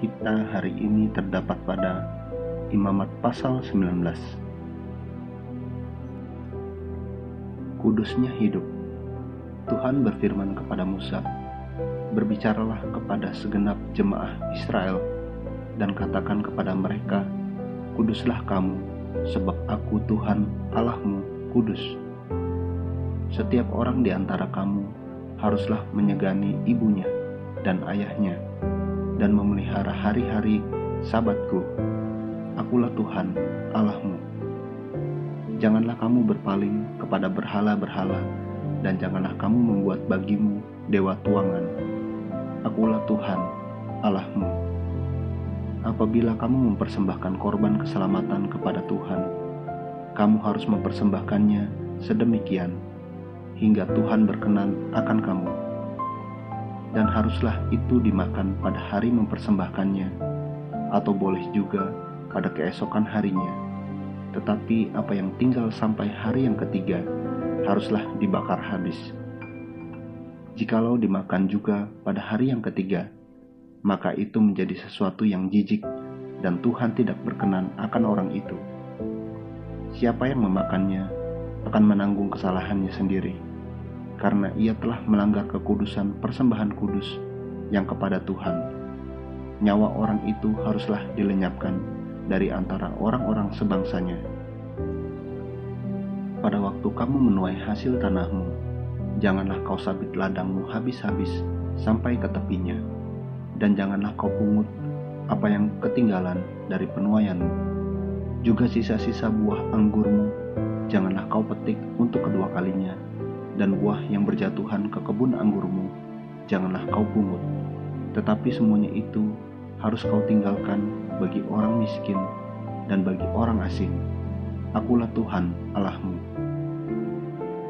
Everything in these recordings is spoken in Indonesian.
kita hari ini terdapat pada Imamat pasal 19. Kudusnya hidup. Tuhan berfirman kepada Musa, "Berbicaralah kepada segenap jemaah Israel dan katakan kepada mereka, Kuduslah kamu, sebab aku Tuhan Allahmu kudus. Setiap orang di antara kamu haruslah menyegani ibunya dan ayahnya, dan memelihara hari-hari Sabatku. Akulah Tuhan Allahmu. Janganlah kamu berpaling kepada berhala-berhala, dan janganlah kamu membuat bagimu dewa tuangan. Akulah Tuhan Allahmu. Apabila kamu mempersembahkan korban keselamatan kepada Tuhan, kamu harus mempersembahkannya sedemikian, hingga Tuhan berkenan akan kamu. Dan haruslah itu dimakan pada hari mempersembahkannya, atau boleh juga pada keesokan harinya. Tetapi apa yang tinggal sampai hari yang ketiga, haruslah dibakar habis. Jikalau dimakan juga pada hari yang ketiga, maka itu menjadi sesuatu yang jijik, dan Tuhan tidak berkenan akan orang itu. Siapa yang memakannya akan menanggung kesalahannya sendiri, karena ia telah melanggar kekudusan persembahan kudus yang kepada Tuhan. Nyawa orang itu haruslah dilenyapkan dari antara orang-orang sebangsanya. Pada waktu kamu menuai hasil tanahmu, janganlah kau sabit ladangmu habis-habis sampai ke tepinya, dan janganlah kau pungut apa yang ketinggalan dari penuaianmu. Juga sisa-sisa buah anggurmu janganlah kau petik untuk kedua kalinya, dan buah yang berjatuhan ke kebun anggurmu janganlah kau pungut. Tetapi semuanya itu harus kau tinggalkan bagi orang miskin dan bagi orang asing. Akulah Tuhan Allahmu.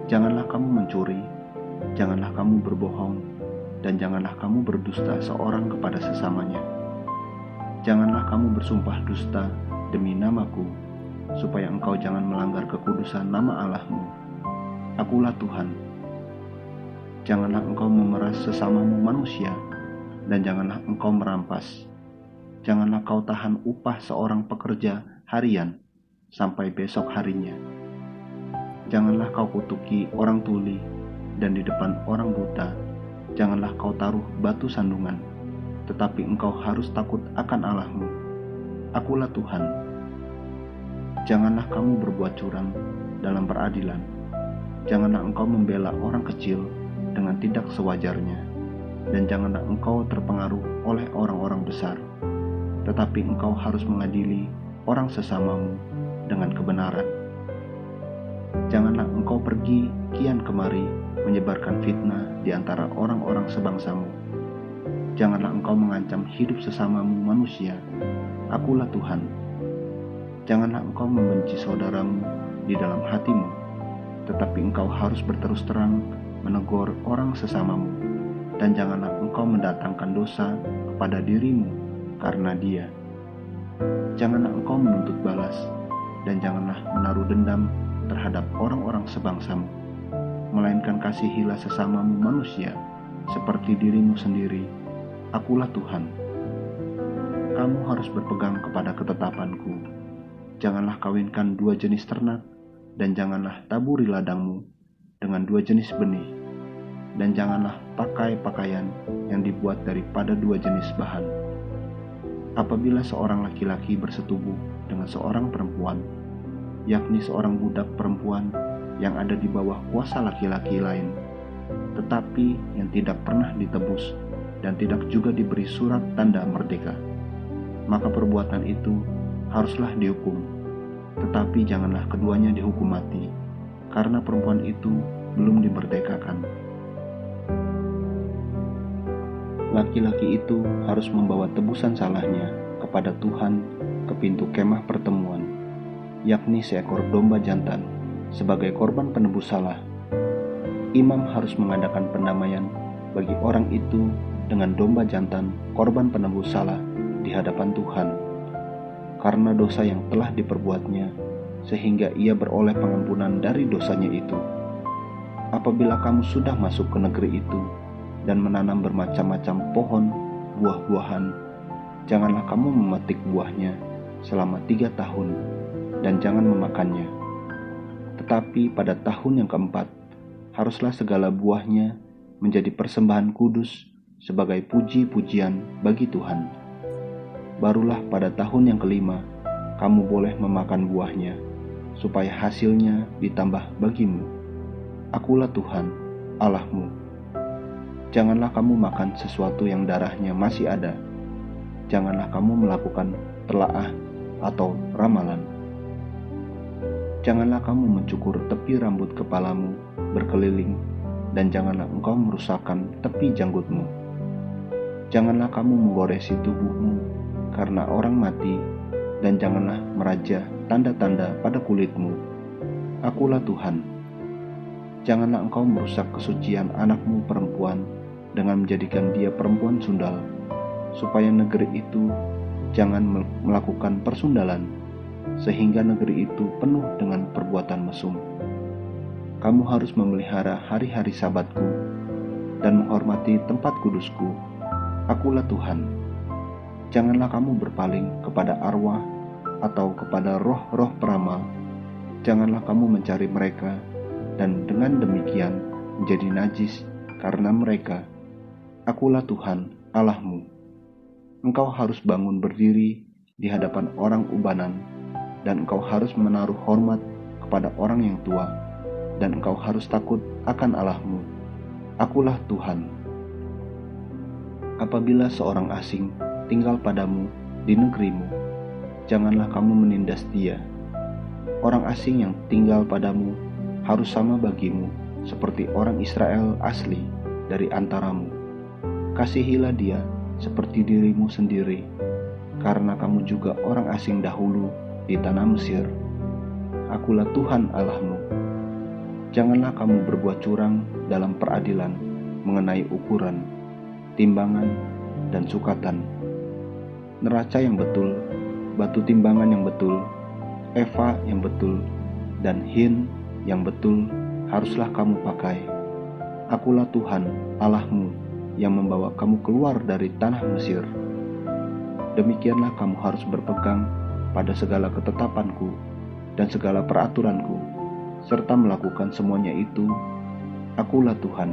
Janganlah kamu mencuri, janganlah kamu berbohong, dan janganlah kamu berdusta seorang kepada sesamanya. Janganlah kamu bersumpah dusta demi namaku, supaya engkau jangan melanggar kekudusan nama Allahmu. Akulah Tuhan. Janganlah engkau memeras sesamamu manusia, dan janganlah engkau merampas. Janganlah kau tahan upah seorang pekerja harian sampai besok harinya. Janganlah kau kutuki orang tuli, dan di depan orang buta janganlah kau taruh batu sandungan, tetapi engkau harus takut akan Allahmu. Akulah Tuhan. Janganlah kamu berbuat curang dalam peradilan. Janganlah engkau membela orang kecil dengan tidak sewajarnya, dan janganlah engkau terpengaruh oleh orang-orang besar, tetapi engkau harus mengadili orang sesamamu dengan kebenaran. Janganlah engkau pergi kian kemari menyebarkan fitnah di antara orang-orang sebangsamu. Janganlah engkau mengancam hidup sesamamu manusia. Akulah Tuhan. Janganlah engkau membenci saudaramu di dalam hatimu, tetapi engkau harus berterus terang menegur orang sesamamu, dan janganlah engkau mendatangkan dosa kepada dirimu karena dia. Janganlah engkau menuntut balas, dan janganlah menaruh dendam terhadap orang-orang sebangsamu, melainkan kasihilah sesamamu manusia seperti dirimu sendiri. Akulah Tuhan. Kamu harus berpegang kepada ketetapanku. Janganlah kawinkan dua jenis ternak, dan janganlah taburi ladangmu dengan dua jenis benih, dan janganlah pakai pakaian yang dibuat daripada dua jenis bahan. Apabila seorang laki-laki bersetubuh dengan seorang perempuan, yakni seorang budak perempuan yang ada di bawah kuasa laki-laki lain, tetapi yang tidak pernah ditebus dan tidak juga diberi surat tanda merdeka, maka perbuatan itu haruslah dihukum. Tetapi janganlah keduanya dihukum mati, karena perempuan itu belum dimerdekakan. Laki-laki itu harus membawa tebusan salahnya kepada Tuhan ke pintu kemah pertemuan, yakni seekor domba jantan sebagai korban penebus salah. Imam harus mengadakan pendamaian bagi orang itu dengan domba jantan korban penebus salah di hadapan Tuhan, karena dosa yang telah diperbuatnya, sehingga ia beroleh pengampunan dari dosanya itu. Apabila kamu sudah masuk ke negeri itu dan menanam bermacam-macam pohon buah-buahan, Janganlah kamu memetik buahnya selama 3 tahun dan jangan memakannya. Tetapi pada tahun yang keempat, haruslah segala buahnya menjadi persembahan kudus sebagai puji-pujian bagi Tuhan. Barulah pada tahun yang kelima, kamu boleh memakan buahnya, supaya hasilnya ditambah bagimu. Akulah Tuhan, Allahmu. Janganlah kamu makan sesuatu yang darahnya masih ada. Janganlah kamu melakukan telaah atau ramalan. Janganlah kamu mencukur tepi rambut kepalamu berkeliling, dan janganlah engkau merusakkan tepi janggutmu. Janganlah kamu menggoresi tubuhmu karena orang mati, dan janganlah meraja tanda-tanda pada kulitmu. Akulah Tuhan. Janganlah engkau merusak kesucian anakmu perempuan dengan menjadikan dia perempuan sundal, supaya negeri itu jangan melakukan persundalan, sehingga negeri itu penuh dengan perbuatan mesum. Kamu harus memelihara hari-hari sabatku dan menghormati tempat kudusku. Akulah Tuhan. Janganlah kamu berpaling kepada arwah atau kepada roh-roh peramal. Janganlah kamu mencari mereka, dan dengan demikian menjadi najis karena mereka. Akulah Tuhan, Allahmu. Engkau harus bangun berdiri di hadapan orang ubanan, dan engkau harus menaruh hormat kepada orang yang tua, dan engkau harus takut akan Allahmu. Akulah Tuhan. Apabila seorang asing tinggal padamu di negerimu, janganlah kamu menindas dia. Orang asing yang tinggal padamu harus sama bagimu seperti orang Israel asli dari antaramu. Kasihilah dia seperti dirimu sendiri, karena kamu juga orang asing dahulu di tanah Mesir. Akulah Tuhan Allahmu. Janganlah kamu berbuat curang dalam peradilan mengenai ukuran, timbangan, dan sukatan. Neraca yang betul, batu timbangan yang betul, eva yang betul, dan hin yang betul haruslah kamu pakai. Akulah Tuhan Allahmu yang membawa kamu keluar dari tanah Mesir. Demikianlah kamu harus berpegang pada segala ketetapanku dan segala peraturanku, serta melakukan semuanya itu. Akulah Tuhan.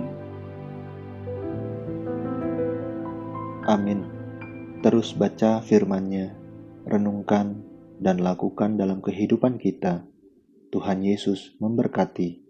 Amin. Terus baca firman-Nya, renungkan dan lakukan dalam kehidupan kita. Tuhan Yesus memberkati.